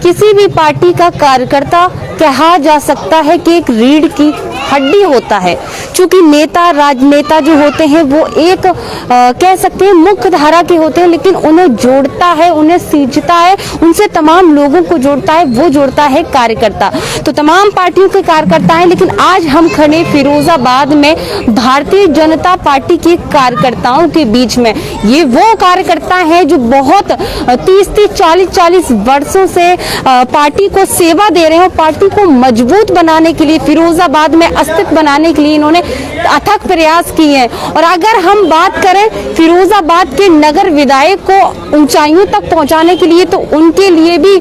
किसी भी पार्टी का कार्यकर्ता कहा जा सकता है कि एक रीढ़ की हड्डी होता है। क्योंकि नेता राजनेता जो होते हैं वो एक कह सकते हैं मुख्य धारा के होते हैं, लेकिन उन्हें जोड़ता है, उन्हें सींचता है, उनसे तमाम लोगों को जोड़ता है, वो जोड़ता है कार्यकर्ता। तो तमाम पार्टियों के कार्यकर्ता हैं, लेकिन आज हम खड़े फिरोजाबाद में भारतीय जनता पार्टी के कार्यकर्ताओं के बीच में। ये वो कार्यकर्ता हैं जो बहुत 30-30, 40-40 वर्षों से पार्टी को सेवा दे रहे हैं। पार्टी को मजबूत बनाने के लिए, फिरोजाबाद में अस्तित्व बनाने के लिए इन्होंने अथक प्रयास किए हैं। और अगर हम बात करें फिरोजाबाद के नगर विधायक को ऊंचाइयों तक पहुंचाने के लिए, तो उनके लिए भी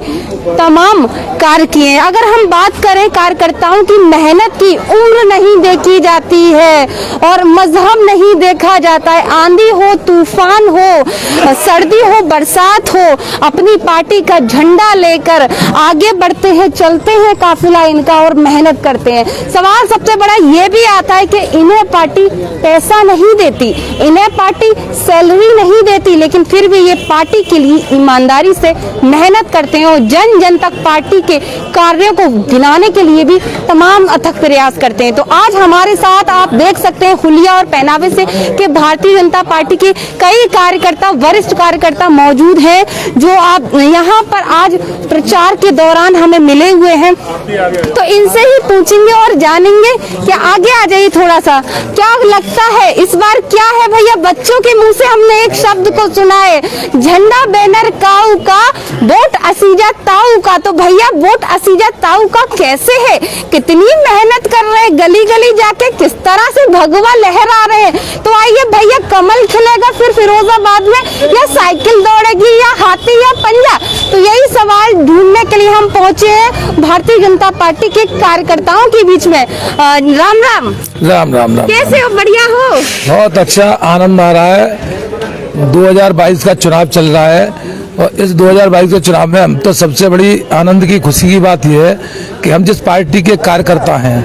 तमाम कार्य किए हैं। अगर हम बात करें कार्यकर्ताओं की मेहनत की, उम्र नहीं देखी जाती है और मजहब नहीं देखा जाता है। आंधी हो, तूफान हो, सर्दी हो, बरसात हो, अपनी पार्टी का झंडा लेकर आगे बढ़ते हैं, चलते हैं काफिला इनका और मेहनत करते हैं। सवाल सबसे बड़ा ये भी आता है कि इन्हें पार्टी पैसा नहीं देती, इन्हें पार्टी सैलरी नहीं देती, लेकिन फिर भी ये पार्टी के लिए ईमानदारी से मेहनत करते हैं और जन जन तक पार्टी के कार्यों को गिनाने के लिए भी तमाम अथक प्रयास करते हैं। तो आज हमारे साथ आप देख सकते हैं हुलिया और पहनावे से कि भारतीय जनता पार्टी के कई कार्यकर्ता, वरिष्ठ कार्यकर्ता मौजूद हैं, जो आप यहाँ पर आज प्रचार के दौरान हमें मिले हुए हैं। तो इनसे ही पूछेंगे और जानेंगे कि आगे आ जाइए थोड़ा सा, क्या लगता है इस बार क्या है भैया? बच्चों के मुंह से हमने एक शब्द को सुना है, झंडा बैनर काऊ का, वोट असीजा ताऊ का। तो भैया वोट असीजा ताऊ का कैसे है? कितनी मेहनत कर रहे हैं, गली गली जाके किस तरह से भगवा लहरा रहे हैं। तो आइए भैया, कमल खिलेगा फिर फिरोजाबाद में, या साइकिल दौड़ेगी, या हाथी, या पंजा? तो यही सवाल ढूंढने के लिए हम पहुंचे हैं भारतीय जनता पार्टी के कार्यकर्ताओं के बीच में। राम राम। राम राम राम। कैसे हो? बढ़िया हो? बहुत अच्छा, आनंद आ रहा है। 2022 का चुनाव चल रहा है और इस 2022 के चुनाव में हम तो सबसे बड़ी आनंद की, खुशी की बात यह है कि हम जिस पार्टी के कार्यकर्ता हैं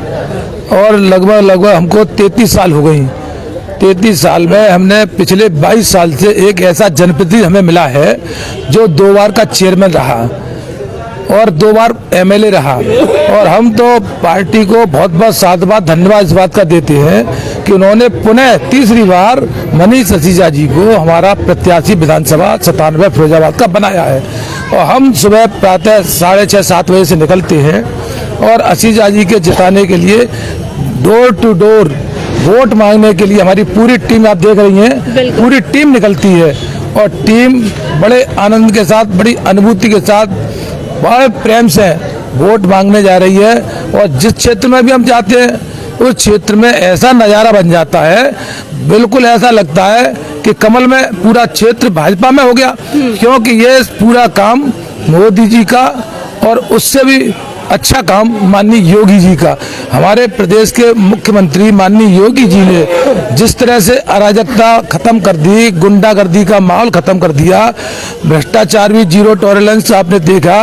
और लगभग हमको 33 साल हो गई। 33 साल में हमने पिछले 22 साल से एक ऐसा जनप्रतिनिधि हमें मिला है जो 2 बार का चेयरमैन रहा और 2 बार एमएलए रहा। और हम तो पार्टी को बहुत बहुत साधुवाद, धन्यवाद इस बात का देते हैं कि उन्होंने पुनः तीसरी बार मनीष असीजा जी को हमारा प्रत्याशी विधानसभा 97 फिरोजाबाद का बनाया है। और हम सुबह प्रातः 6:30-7 बजे से निकलते हैं और असीजा जी के जिताने के लिए डोर टू डोर वोट मांगने के लिए हमारी पूरी टीम, आप देख रही हैं, पूरी टीम निकलती है। और टीम बड़े आनंद के साथ, बड़ी अनुभूति के साथ, बड़े प्रेम से वोट मांगने जा रही है। और जिस क्षेत्र में भी हम जाते हैं उस क्षेत्र में ऐसा नज़ारा बन जाता है, बिल्कुल ऐसा लगता है कि कमल में पूरा क्षेत्र भाजपा में हो गया, क्योंकि ये पूरा काम मोदी जी का और उससे भी अच्छा काम माननीय योगी जी का। हमारे प्रदेश के मुख्यमंत्री माननीय योगी जी ने जिस तरह से अराजकता खत्म कर दी, गुंडागर्दी का माहौल खत्म कर दिया, भ्रष्टाचार भी जीरो टॉलरेंस आपने देखा,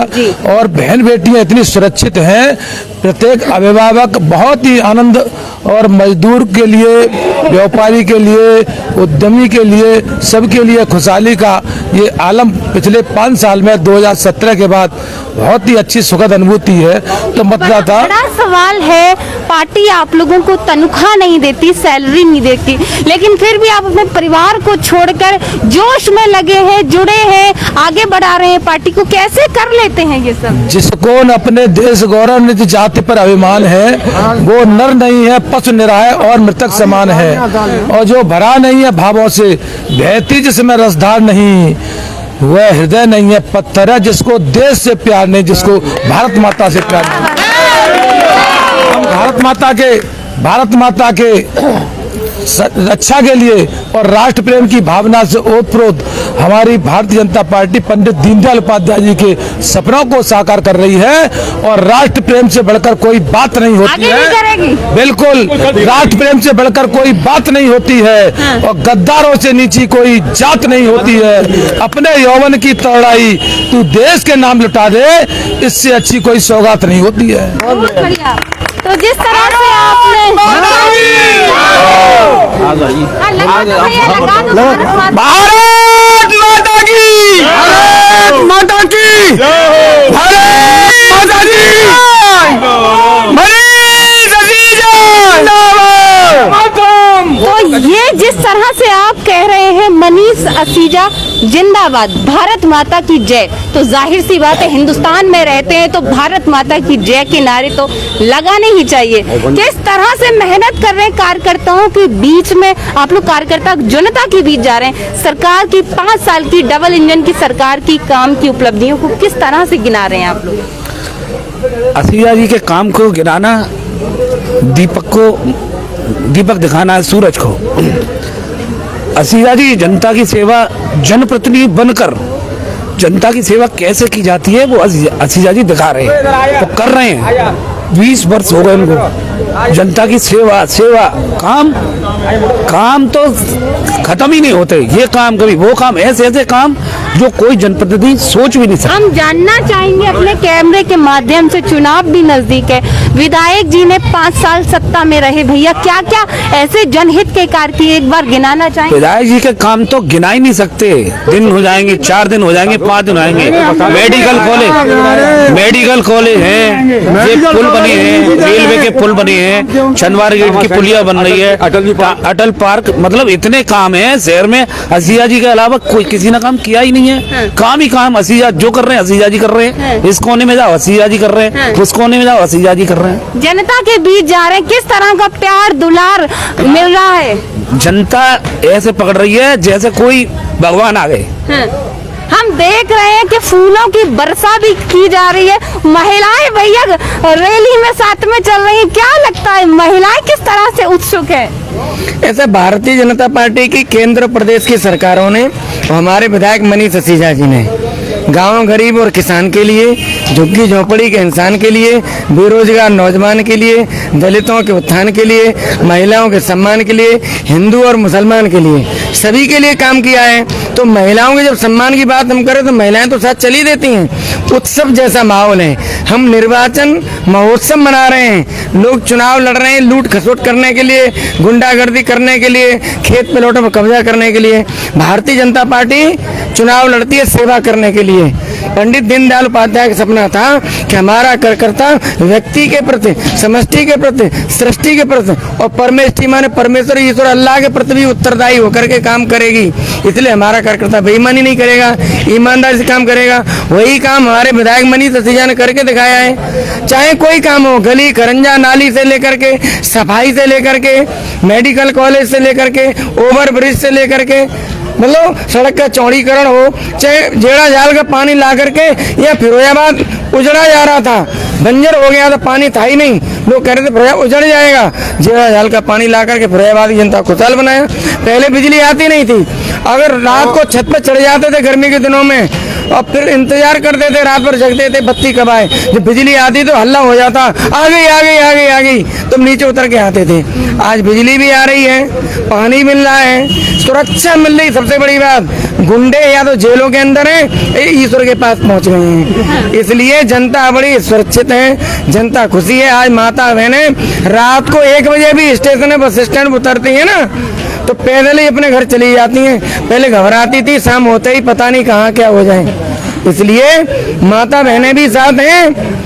और बहन बेटियां इतनी सुरक्षित हैं, प्रत्येक अभिभावक बहुत ही आनंद, और मजदूर के लिए, व्यापारी के लिए, उद्यमी के लिए, सबके लिए खुशहाली का ये आलम पिछले 5 साल में 2017 के बाद बहुत ही अच्छी सुखद अनुभूति है। तो मतदाता, बड़ा सवाल है, पार्टी आप लोगों को तनख्वाह नहीं देती, सैलरी नहीं देती, लेकिन फिर भी आप अपने परिवार को छोड़कर जोश में लगे हैं, जुड़े हैं, आगे बढ़ा रहे हैं पार्टी को। कैसे कर लेते हैं ये सब? जिसको अपने देश गौरव निज जाति पर अभिमान है, वो नर नहीं है, पशु निराय और मृतक समान है। और जो भरा नहीं है भावों से, बहती जिसमें रसधार नहीं, वह हृदय नहीं है, पत्थर है। जिसको देश से प्यार नहीं, जिसको भारत माता से प्यार नहीं। हम भारत माता के रक्षा के लिए और राष्ट्र प्रेम की भावना से ओतप्रोत हमारी भारतीय जनता पार्टी पंडित दीनदयाल उपाध्याय जी के सपनों को साकार कर रही है। और राष्ट्र प्रेम से बढ़कर कोई बात नहीं होती है, बिल्कुल राष्ट्र प्रेम से बढ़कर कोई बात नहीं होती है। और गद्दारों से नीची कोई जात नहीं होती है। अपने यौवन की तौड़ाई तू देश के नाम लुटा दे, इससे अच्छी कोई सौगात नहीं होती है। तो जिस तरह से आपने भारत माता की, भारत माता की, भारत ऊर्जा जिंदाबाद, भारत माता की जय। तो जाहिर सी बात है, हिंदुस्तान में रहते हैं तो भारत माता की जय के नारे तो लगाने ही चाहिए। किस तरह से मेहनत कर रहे हैं कार्यकर्ताओं के बीच में, आप लोग कार्यकर्ता जनता के बीच जा रहे हैं। सरकार की 5 साल की डबल इंजन की सरकार की काम की उपलब्धियों को किस तरह से गिना रहे हैं आप लोग? असीजा जी के काम को गिराना, दीपक दिखाना है सूरज को। असीजा जी जनता की सेवा, जनप्रतिनिधि बनकर जनता की सेवा कैसे की जाती है वो असीजा जी दिखा रहे हैं, तो कर रहे हैं। 20 वर्ष हो गए उनको जनता की सेवा काम तो खत्म ही नहीं होते। ये काम कभी वो काम, ऐसे काम जो कोई जनप्रतिनिधि सोच भी नहीं सकता। हम जानना चाहेंगे अपने कैमरे के माध्यम से, चुनाव भी नजदीक है, विधायक जी ने 5 साल सत्ता में रहे, भैया क्या क्या ऐसे जनहित के कार्य किए, एक बार गिनाना चाहेंगे? विधायक जी के काम तो गिना ही नहीं सकते। दिन हो जाएंगे, 4 दिन हो जाएंगे, 5 दिन हो जाएंगे। मेडिकल कॉलेज है, ये पुल बनी है, रेलवे के पुल बने हैं, शनिवार गेट की पुलिया बन रही है, अटल पार्क, मतलब इतने काम है शहर में। असीजा जी के अलावा कोई किसी ने काम किया ही नहीं है। काम ही काम असीजा जो कर रहे हैं, असीजा जी कर रहे हैं। इस कोने में जाओ असीजा जी कर रहे हैं, उस कोने में जाओ असीजा जी कर रहे हैं। जनता के बीच जा रहे हैं, किस तरह का प्यार दुलार मिल रहा है? जनता ऐसे पकड़ रही है जैसे कोई भगवान आ गए। हम देख रहे हैं कि फूलों की वर्षा भी की जा रही है, महिलाएं भैया रैली में साथ में चल रही हैं। क्या लगता है महिलाएं किस तरह से उत्सुक है? ऐसे भारतीय जनता पार्टी की केंद्र प्रदेश की सरकारों ने, हमारे विधायक मनीष असीजा जी ने गांव गरीब और किसान के लिए, झुग्गी झोपड़ी के इंसान के लिए, बेरोजगार नौजवान के लिए, दलितों के उत्थान के लिए, महिलाओं के सम्मान के लिए, हिंदू और मुसलमान के लिए, सभी के लिए काम किया है। तो महिलाओं के जब सम्मान की बात हम करें तो महिलाएं तो साथ चली देती हैं। उत्सव जैसा माहौल है। हम निर्वाचन महोत्सव मना रहे हैं, लोग चुनाव लड़ रहे हैं लूट खसोट करने के लिए, गुंडागर्दी करने के लिए, खेत प्लॉटों पर कब्जा करने के लिए। भारतीय जनता पार्टी चुनाव लड़ती है सेवा करने के लिए। पंडित दीनदयाल उपाध्याय का सपना था कि हमारा कार्यकर्ता व्यक्ति के प्रति, समष्टि के प्रति, सृष्टि के प्रति और परमेष्टि माने परमेश्वर ईश्वर अल्लाह के प्रति भी उत्तरदायी होकर के काम करेगी। इसलिए हमारा कार्यकर्ता बेईमानी नहीं करेगा, ईमानदारी से काम करेगा। वही काम हमारे विधायक मनीष असीजा ने करके दिखाया है। चाहे कोई काम हो, गली खरंजा नाली से लेकर के, सफाई से लेकर के, मेडिकल कॉलेज से लेकर के, ओवर ब्रिज से लेकर के, मतलब सड़क का चौड़ीकरण हो, चाहे जेड़ा जाल का पानी ला करके, या फिरोजाबाद उजड़ा जा रहा था, बंजर हो गया था, पानी था ही नहीं, लोग कह रहे थे फिरोजाबाद उजड़ जाएगा, जेड़ा जाल का पानी ला करके फिरोजाबाद की जनता को खुशहाल बनाया। पहले बिजली आती नहीं थी, अगर रात को छत पर चढ़ जाते थे गर्मी के दिनों में और फिर इंतजार करते थे, रात भर जगते थे बत्ती कब आए। जब बिजली आती तो हल्ला हो जाता, आ गई आ गई आ गई आ गई, तुम नीचे उतर के आते थे। आज बिजली भी आ रही है, पानी मिल रहा है, सुरक्षा मिल रही। सबसे बड़ी बात, गुंडे या तो जेलों के अंदर हैं, ईश्वर के पास पहुंच गए हैं। इसलिए जनता बड़ी सुरक्षित है, जनता खुशी है। आज माता बहनें रात को 1 बजे भी स्टेशन बस स्टैंड उतरती है ना, तो पैदल ही अपने घर चली जाती हैं। पहले घबराती थी, शाम होते ही पता नहीं कहाँ क्या हो जाए। इसलिए माता बहनें भी साथ हैं,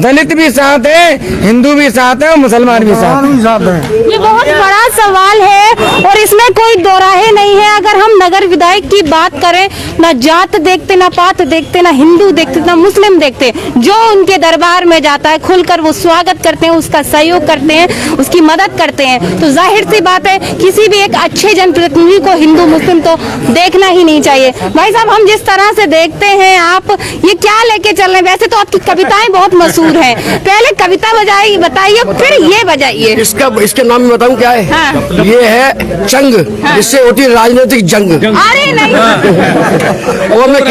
दलित भी साथ है, हिंदू भी साथ है और मुसलमान भी साथ है। ये बहुत बड़ा सवाल है और इसमें कोई दोराहे नहीं है। अगर हम नगर विधायक की बात करें, ना जात देखते, ना पात देखते, ना हिंदू देखते, ना मुस्लिम देखते, जो उनके दरबार में जाता है खुलकर वो स्वागत करते हैं, उसका सहयोग करते हैं, उसकी मदद करते हैं। तो जाहिर सी बात है किसी भी एक अच्छे जनप्रतिनिधि को हिंदू मुस्लिम तो देखना ही नहीं चाहिए। भाई साहब, हम जिस तरह से देखते हैं, आप ये क्या लेके चल रहे हैं? वैसे तो आपकी कविताएं बहुत मशहूर हैं, पहले कविता बताइए फिर ये बजाइए। इसके नाम में बताऊं क्या है? हाँ। ये है चंग, जिससे होती है राजनीतिक जंग। अरे नहीं, और मैं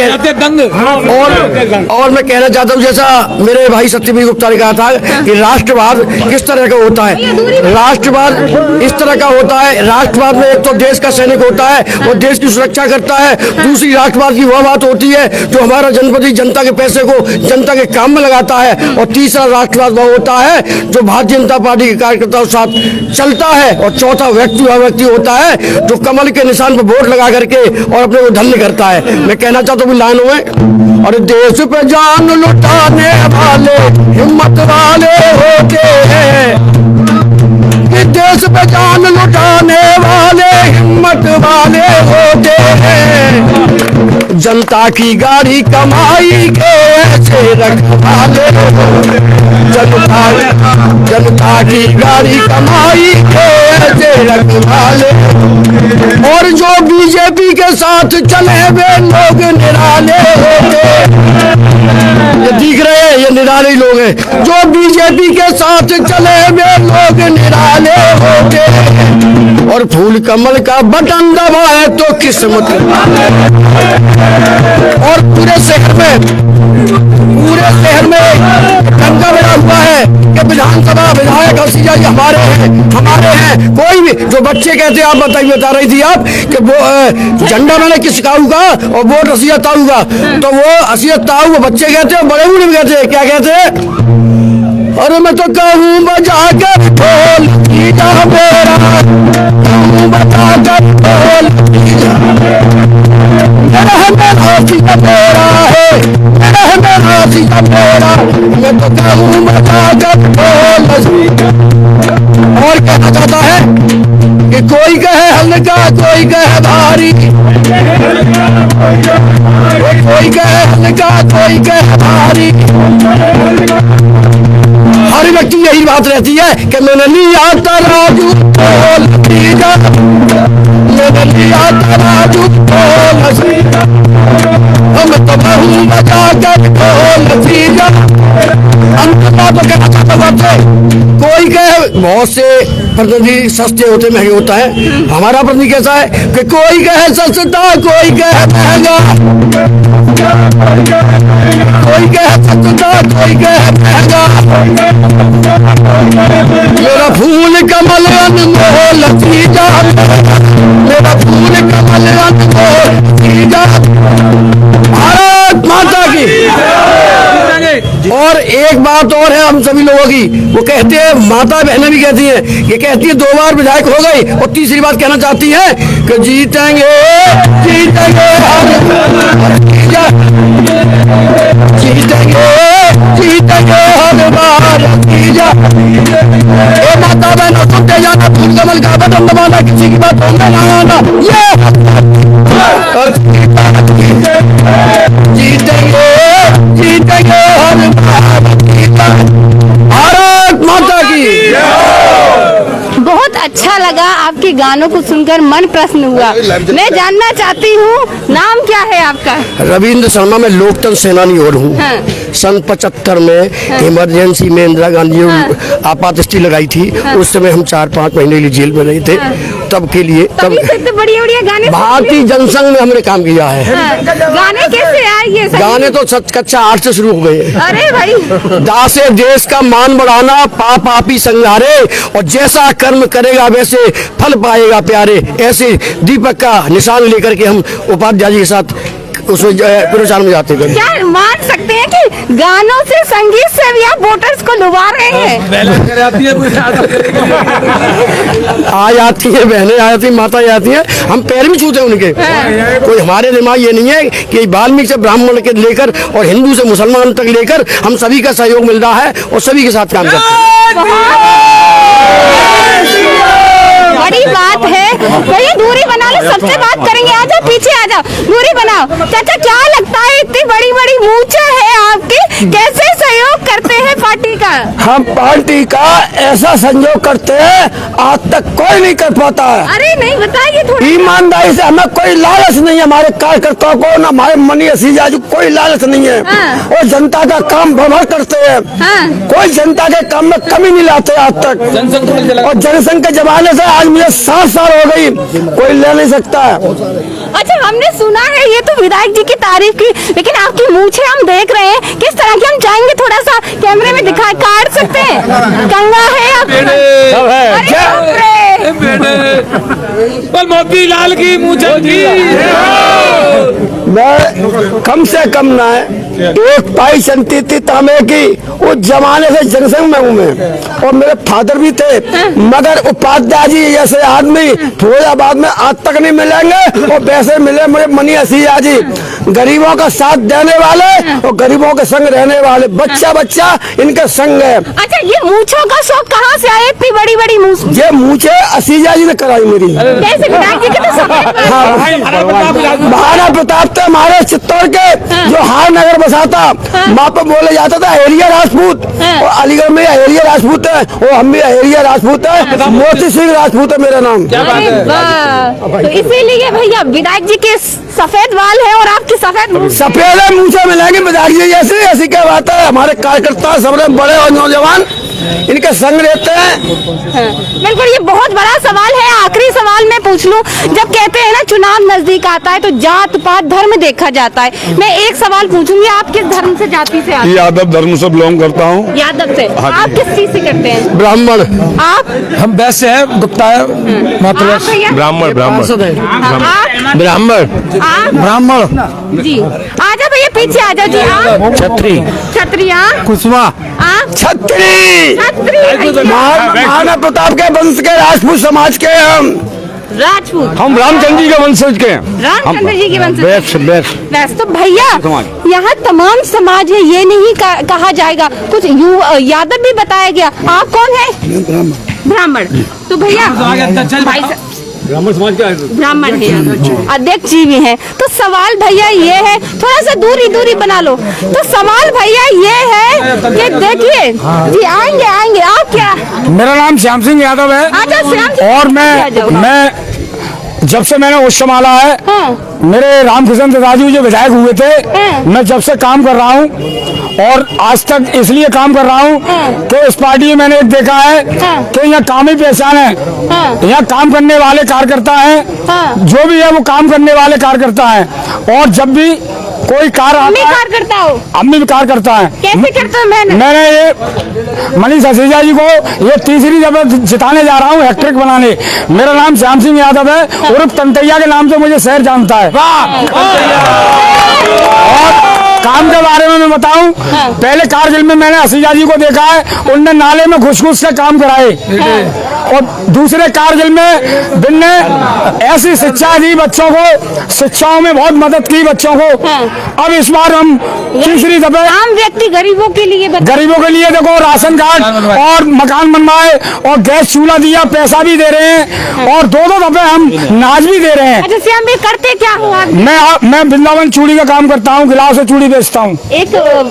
कहना चाहता हूँ, जैसा मेरे भाई सत्यवीर गुप्ता ने कहा था कि राष्ट्रवाद किस तरह का होता है। राष्ट्रवाद इस तरह का होता है, राष्ट्रवाद में एक तो देश का सैनिक होता है और देश की सुरक्षा करता है। दूसरी राष्ट्रवाद की वह बात होती है जो हमारा जनप्रति जनता के पैसे को जनता के काम में लगाता है। और तीसरा राष्ट्रवाद वह होता है जो भारतीय जनता पार्टी के कार्यकर्ताओं के साथ चलता है। और चौथा व्यक्ति होता है जो कमल के निशान पर वोट लगा करके और अपने को धन्य करता है। मैं कहना चाहता हूँ लाइनों में, और देश पे जान लुटाने वाले हिम्मत वाले होते हैं, देश पे जान लुटाने वाले हिम्मत वाले होते हैं। जनता की गाड़ी कमाई के ऐसे रखवाले, जनता की गाड़ी कमाई के ऐसे रखवाले। और जो बीजेपी के साथ चले वे लोग निराले होते, ये दिख रहे हैं, ये निराले लोग हैं। जो बीजेपी के साथ चले वे लोग निराले होते, और फूल कमल का बटन दबाए तो किस्मत। और पूरे शहर में दंगा बना हुआ है कि विधानसभा विधायक हसीजा जी हमारे हैं। कोई भी जो बच्चे कहते हैं, आप बता रही थी आप कि वो झंडा मैंने किस काऊ का और वोट हसीजा ताऊ का, तो वो हसीजा ताऊ वो बच्चे कहते हैं, बड़े बूढ़े भी कहते हैं। क्या कहते हैं? अरे मैं तो कहूँ बजा कर ढोल कीजा मेरा, कहूँ बजा कर ढोल कीजा मेरा है, मेरा, मैं तो कहूँ बजा कर ढोल। और कहना चाहता है कि कोई कहे हल्का, कोई कहे भारी, कोई कहे हल्का, कोई कहे भारी। हर व्यक्ति यही बात रहती है कि मैंने लिया तराजू तोल दीजा, मैंने लिया तराजू तोल, हम तो कहूँ बजा कर ढोल दीजा। अंततः तो कहना चाहता हूँ, कोई कहे बहुत से प्रतिनिधि सस्ते होते महंगे होता है, हमारा प्रतिनिधि कैसा है कि कोई कहे सस्ता, कोई कहे महंगा, कोई कहे सस्ता, कोई कहे महंगा। मेरा फूल कमल अनमोल दीजा, मेरा फूल कमल अनमोल दीजा। भारत माता की। और एक बात और है हम सभी लोगों की, वो कहते हैं, माता बहनें भी कहती हैं, ये कहती है 2 बार विधायक हो गई और तीसरी बात कहना चाहती है कि जीतेंगे जीतेंगे जीतेंगे जीतेंगे हर बार जीजा। ए माता बहनों सुनते जाना, फूल कमल का बटन दबाना, किसी की बात होने ना आना, ये जीतेंगे जीतेंगे हर बार जीता। भारत माता की। बहुत अच्छा लगा आपके गानों को सुनकर, मन प्रसन्न हुआ। मैं जानना चाहती हूँ, नाम क्या है आपका? रविंद्र शर्मा, मैं लोकतंत्र सेनानी और हूँ। हाँ। सन 75 में इमरजेंसी में इंदिरा गांधी आपात स्थिति लगाई थी, उस समय हम 4-5 महीने के लिए जेल में रहे थे। तब के लिए तब बढ़िया गाने भारतीय जनसंघ में हमने काम किया है। गाने कैसे आए ये? गाने तो कक्षा 8 से शुरू हो गए। अरे भाई, दासे देश का मान बढ़ाना, पापी संघारे, और जैसा कर्म करेगा वैसे फल पाएगा प्यारे। ऐसे दीपक का निशान लेकर के हम उपाध्याय जी के साथ उसमें प्रचार में जाते हैं। क्या मान सकते हैं कि गानों से, संगीत से भी आप वोटर्स को लुभा रहे हैं? आ जाती है बहनें, आ जाती है, माता जाती है, हम पैर भी छूते हैं उनके। कोई हमारे दिमाग ये नहीं है कि वाल्मीकि से ब्राह्मण के लेकर और हिंदू से मुसलमान तक लेकर हम सभी का सहयोग मिल रहा है और सभी के साथ काम करते हैं। बड़ी बात है। भैया दूरी बना लो, सबसे बात करेंगे। आ जाओ, पीछे आ जाओ, दूरी बनाओ। चाचा, क्या लगता है, इतनी बड़ी बड़ी मूंछें है आपकी, कैसे सहयोग करते हैं पार्टी का? हम पार्टी का ऐसा संयोग करते हैं, आज तक कोई नहीं कर पाता है। अरे नहीं, बताइए थोड़ा। ईमानदारी से, हमें कोई लालच नहीं है, हमारे कार्यकर्ताओं को न हमारे मनी हसीजा जी कोई लालच नहीं है। हाँ। और जनता का काम भर करते हैं। हाँ। कोई जनता के काम में कमी नहीं लाते आज तक। और जनसंघ के जमाने से आज मुझे 7 साल हो गई, कोई ले नहीं सकता है। अच्छा, हमने सुना है, ये तो विधायक जी की तारीफ की, लेकिन आपकी मूंछें हम देख रहे हैं, किस तरह की? हम चाहेंगे थोड़ा सा कैमरे में दिखा, काट सकते हैं? कंगा है आप? पर मोती लाल की मूंछें थी। मैं कम से कम ना एक पाई चलती थी तांबे की, उस जमाने से जनसंघ में हूँ मैं, और मेरे फादर भी थे। मगर उपाध्याय जी जैसे आदमी फिरोजाबाद में आज तक नहीं मिलेंगे, और वैसे मिले मुझे मनी हसीजा जी। गरीबों का साथ देने वाले और गरीबों के संग रहने वाले, बच्चा बच्चा इनके संग है। अच्छा, ये मूंछों का शौक कहाँ से आया? इतनी बड़ी बड़ी मूंछ ये मूछे असीजा जी ने कराई मेरी। कैसे? विधायक जी के तो सफेद बाल। हाँ, महाराणा प्रताप थे हमारे चित्तौड़ के, जो हार नगर बसा था, वहाँ पर बोले जाता था अहेरिया राजपूत, और अलीगढ़ में अहेरिया राजपूत है, और हम भी अहेरिया राजपूत है, मोती सिंह राजपूत है मेरा नाम। अरे वाह, तो इसीलिए भैया विधायक जी के सफेद बाल है और आपकी सफेद मूंछ। सफेद है, मूछे मिलेंगे विधायक जी जैसे, ऐसी क्या बात है। हमारे कार्यकर्ता सब बड़े और नौजवान इनके संग रहते हैं। बिल्कुल, ये बहुत बड़ा सवाल है। आखिरी सवाल मैं पूछ लूं, जब कहते हैं ना चुनाव नजदीक आता है तो जात पात धर्म देखा जाता है, मैं एक सवाल पूछूंगी, आप किस धर्म से जाति से आते हैं? यादव धर्म से बिलोंग करता हूँ। यादव से। आप किस चीज से करते हैं? ब्राह्मण। आप? हम वैसे हैं, गुप्ता है, आप मातृ भैया? ब्राह्मण ब्राह्मण आप? ब्राह्मण। आप? ब्राह्मण। जी आजा भैया, पीछे आ जाओ जी। आप? छत्री। क्षत्रिय। आप? कुशवा। आप? छत्री। क्षत्रिय। महाराणा प्रताप के वंश के राजपूत समाज के हम। राजपूत। हम रामचंद्र जी के वंशज के हैं। रामचंद्र जी के वंश। बेस्ट तो भैया यहाँ तमाम समाज है, ये नहीं कहा जाएगा। कुछ यादव भी बताया गया। आप कौन है? ब्राह्मण। तो भैया भाई ब्राह्मण समाज का ब्राह्मण है, अध्यक्ष जी भी हैं। तो सवाल भैया ये है, थोड़ा सा दूरी बना लो। तो सवाल भैया ये है कि देखिए जी, आएंगे। आप क्या? मेरा नाम श्याम सिंह यादव है। आजा श्याम। और मैं जब से मैंने होश संभाला है, मेरे रामकिशन दादाजी जो विधायक हुए थे, मैं जब से काम कर रहा हूँ, और आज तक इसलिए काम कर रहा हूँ कि इस पार्टी में मैंने एक देखा है कि यहाँ काम ही पहचान है। यहाँ काम करने वाले कार्यकर्ता हैं, जो भी है वो काम करने वाले कार्यकर्ता हैं। और जब भी कोई कार्य आता है, करता हो? अम्मी भी कार्य करता है। कैसे करते हो? मैंने ये मनीष असीजा जी को ये तीसरी जगह जिताने जा रहा हूँ, हैट्रिक बनाने। मेरा नाम श्याम सिंह यादव है, उर्फ तंतैया के नाम से मुझे शहर जानता है। और काम के बारे में मैं बताऊं, पहले कारगिल में मैंने असीजा जी को देखा है, उनने नाले में घुस के काम कराए। और दूसरे कारगिल में बिन ने ऐसी शिक्षा दी बच्चों को, शिक्षाओं में बहुत मदद की बच्चों को। अब इस बार हम तीसरी दफे आम व्यक्ति गरीबों के लिए देखो राशन कार्ड और मकान बनवाए और गैस चूल्हा दिया, पैसा भी दे रहे हैं, और दो दफे हम नाज भी दे रहे हैं। अच्छा श्याम भी करते क्या हो आप? मैं वृंदावन चूड़ी का काम करता हूँ, गिलास से चूड़ी बेचता हूँ। एक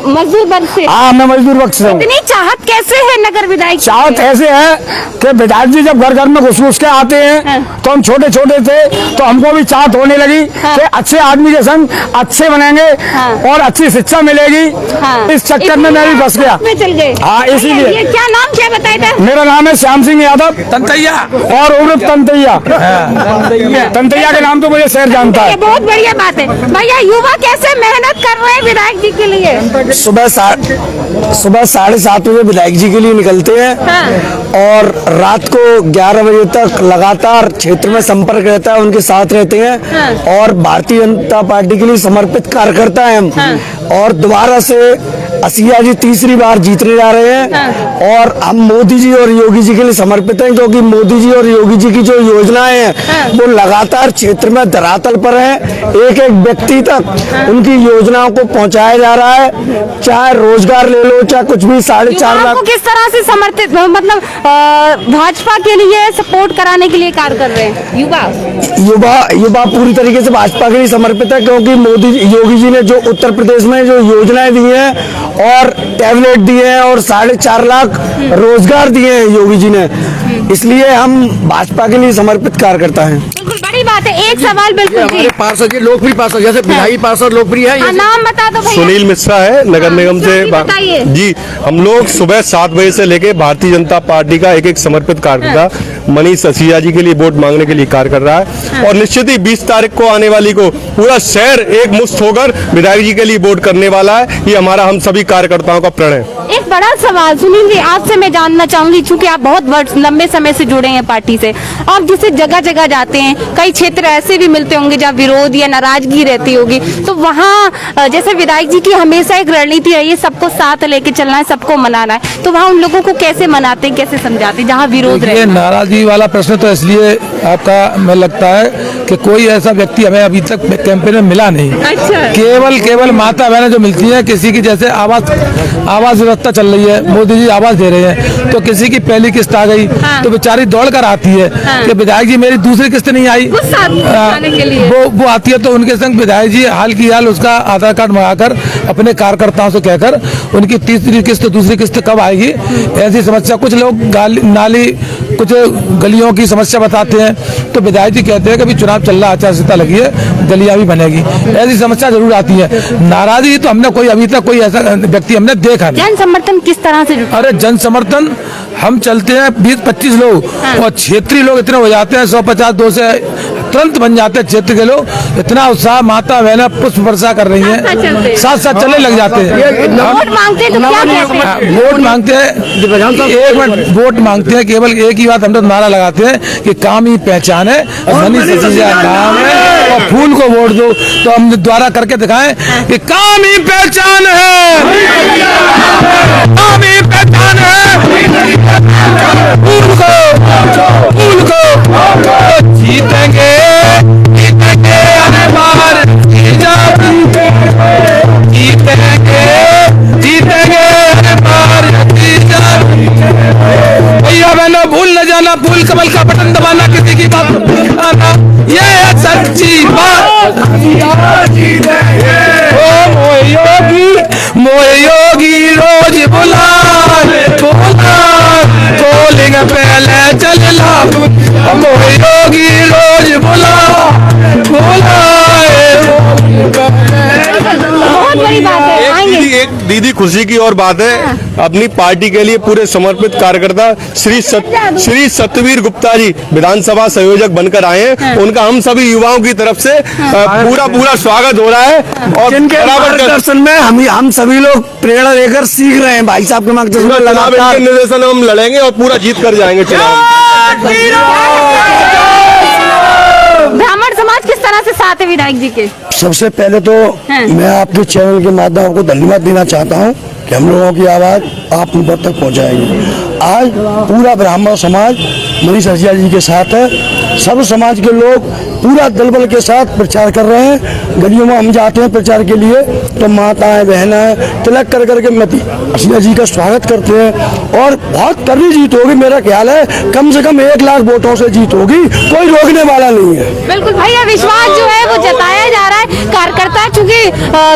मजदूर वर्ग से? हाँ, मैं मजदूर वर्ग से हूँ। इतनी चाहत कैसे है नगर विधायक? चाहत ऐसे है कि विधायक जी जब घर में घुस के आते हैं, तो हम छोटे थे, तो हमको भी चाहत होने लगी कि अच्छे आदमी के संग अच्छे बनेंगे और अच्छी शिक्षा मिलेगी। इस चक्कर में मैं भी फंस गया। चल गए। हाँ, इसीलिए। ये क्या नाम क्या बताया था? मेरा नाम है श्याम सिंह यादव तंतैया, और उर्फ तंतैया। तंतैया के नाम तो मुझे शहर जानता है। बहुत बढ़िया बात है भैया। युवा कैसे मेहनत कर रहे हैं विधायक जी के लिए? सुबह 7:30 बजे विधायक जी के लिए निकलते हैं, और रात को 11 बजे तक लगातार क्षेत्र में संपर्क रहता है, उनके साथ रहते हैं। और भारतीय जनता पार्टी के लिए समर्पित कार्यकर्ता हैं हम। और दोबारा से असीजा जी तीसरी बार जीतने जा रहे हैं, और हम मोदी जी और योगी जी के लिए समर्पित हैं, क्योंकि मोदी जी और योगी जी की जो योजनाएं हैं वो लगातार क्षेत्र में धरातल पर है। एक व्यक्ति तक उनकी योजनाओं को पहुंचाया जा रहा है, चाहे रोजगार ले लो, चाहे कुछ भी। 4.5 लाख किस तरह से समर्पित, मतलब भाजपा के लिए सपोर्ट कराने के लिए कार्य कर रहे हैं युवा पूरी तरीके से भाजपा के लिए समर्पित है, क्योंकि योगी जी ने जो उत्तर प्रदेश में जो योजनाएं दी हैं, और टैबलेट दिए हैं, और 4.5 लाख रोजगार दिए हैं योगी जी ने, इसलिए हम भाजपा के लिए समर्पित कार्यकर्ता हैं। बिल्कुल बड़ी बात है। एक सवाल बिल्कुल जी, पार्षद जी लोकप्रिय पार्षद, जैसे विधायी पार्षद लोकप्रिय है। नाम बता दो भैया। सुनील मिश्रा है, नगर निगम से। बताइए जी, हम लोग सुबह 7 बजे से लेके भारतीय जनता पार्टी का एक समर्पित कार्यकर्ता मनीष असीजा जी के लिए वोट मांगने के लिए कार्य कर रहा है। और निश्चित ही 20 तारीख को आने वाली को पूरा शहर एक मुश्त होकर विधायक जी के लिए वोट करने वाला है। ये हमारा हम सभी कार्यकर्ताओं का प्रण है। एक बड़ा सवाल सुनील जी आपसे मैं जानना चाहूंगी, चूंकि आप बहुत लंबे समय से जुड़े हैं पार्टी से, आप जिसे जगह जाते हैं कई क्षेत्र ऐसे भी मिलते होंगे जहाँ विरोध या नाराजगी रहती होगी, तो वहाँ जैसे विधायक जी की हमेशा एक रणनीति रही है सबको साथ लेके चलना है, सबको मनाना है, तो वहाँ उन लोगों को कैसे मनाते हैं, कैसे समझाते हैं जहाँ विरोध ये रहे? नाराजगी वाला प्रश्न तो इसलिए आपका मैं लगता है कि कोई ऐसा व्यक्ति हमें अभी तक कैंपेन में मिला नहीं। अच्छा। केवल माता बहनें जो मिलती हैं, किसी की जैसे आवास व्यवस्था चल रही है, मोदी जी आवास दे रहे हैं, तो किसी की पहली किस्त आ गई तो बेचारी दौड़ कर आती है कि विधायक जी मेरी दूसरी किस्त नहीं आई, वो साथ आने के लिए। वो आती है तो उनके संग विधायक जी हाल की हाल उसका आधार कार्ड मंगाकर अपने कार्यकर्ताओं से कहकर उनकी तीसरी किस्त दूसरी किस्त कब आएगी ऐसी समस्या, कुछ लोग नाली कुछ गलियों की समस्या बताते हैं, तो विधायक जी कहते हैं कि अभी चुनाव चल रहा, आचार संहिता लगी है, गलियां भी बनेगी, ऐसी समस्या जरूर आती है। नाराजगी तो हमने कोई अभी तक कोई ऐसा व्यक्ति हमने देखा नहीं। जन समर्थन किस तरह से जुटा? अरे जन समर्थन हम चलते हैं 20-25 लोग और क्षेत्रीय लोग इतने हो जाते हैं 150-200 तुरंत बन जाते हैं क्षेत्र के लोग, इतना उत्साह, माता बहनें पुष्प वर्षा कर रही हैं, साथ साथ चलने लग जाते हैं। वोट मांगते हैं तो क्या कहते हैं? वोट मांगते हैं, एक मिनट, वोट मांगते हैं, केवल एक ही बात हम तो नारा लगाते हैं कि काम ही पहचान है, मनीष सिसोदिया नाम है और फूल को वोट दो, तो हम द्वारा करके दिखाएं कि काम ही पहचान है, काम ही पहचान है, फूल को जीतेंगे अरे बार जीतेंगे अरे बार भैया बहनों भूल न जाना, फूल कमल का बटन दबाना, किसी की बात आना, ये है सच्ची बात। मोए योगी रोज बुलाए बोलेंगे पहले चल ला, मोए योगी रोज बहुत बड़ी बात है, आएंगे। एक दीदी खुशी की और बात है, अपनी पार्टी के लिए पूरे समर्पित कार्यकर्ता श्री सतवीर गुप्ता जी विधानसभा संयोजक बनकर आए हैं, उनका हम सभी युवाओं की तरफ से पूरा स्वागत हो रहा है और जिनके मार्गदर्शन में हम सभी लोग प्रेरणा लेकर सीख रहे हैं। भाई साहब के मार्गदर्शन में लगातार निर्देशन हम लड़ेंगे और पूरा जीत कर जाएंगे चुनाव। ब्राह्मण समाज किस तरह से साथ है विधायक जी के? सबसे पहले तो मैं आपके चैनल के माध्यम को धन्यवाद देना चाहता हूं कि हम लोगों की आवाज आप उन तक पहुंचाएंगे। आज पूरा ब्राह्मण समाज मनीष सिसोदिया जी के साथ है, सब समाज के लोग पूरा दलबल के साथ प्रचार कर रहे हैं। गलियों में हम जाते हैं प्रचार के लिए तो माताएं बहनें तिलक कर करके मनीष सिसोदिया जी का स्वागत करते हैं और बहुत तगड़ी जीत होगी। मेरा ख्याल है कम से कम 1 लाख वोटों से जीत होगी, कोई रोकने वाला नहीं है। बिल्कुल भैया, विश्वास जो है वो जताया जा रहा है। कार्यकर्ता चूंकि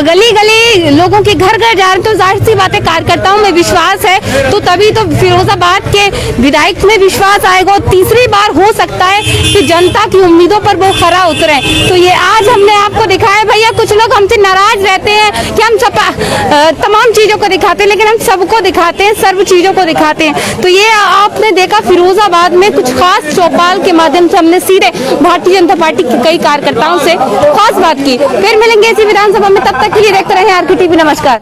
गली गली लोगों के घर घर जा रहे हैं, तो जाहिर सी बात है कार्यकर्ताओं में विश्वास है, तो तभी तो फिरोजाबाद के विधायक में विश्वास आएगा और तीसरी बार हो सकता है कि जनता की उम्मीदों पर वो खरा उतरे। तो ये आज हमने आपको दिखाया भैया, कुछ लोग हमसे नाराज रहते हैं कि हम सब तमाम चीजों को दिखाते हैं, लेकिन हम सबको दिखाते हैं, सर्व चीजों को दिखाते हैं। तो ये आपने देखा फिरोजाबाद में कुछ खास चौपाल के माध्यम से हमने सीधे भारतीय जनता पार्टी के कई कार्यकर्ताओं से खास बात की। फिर मिलेंगे इसी विधानसभा में, तब तक के लिए देखते रहे आरके टीवी। नमस्कार।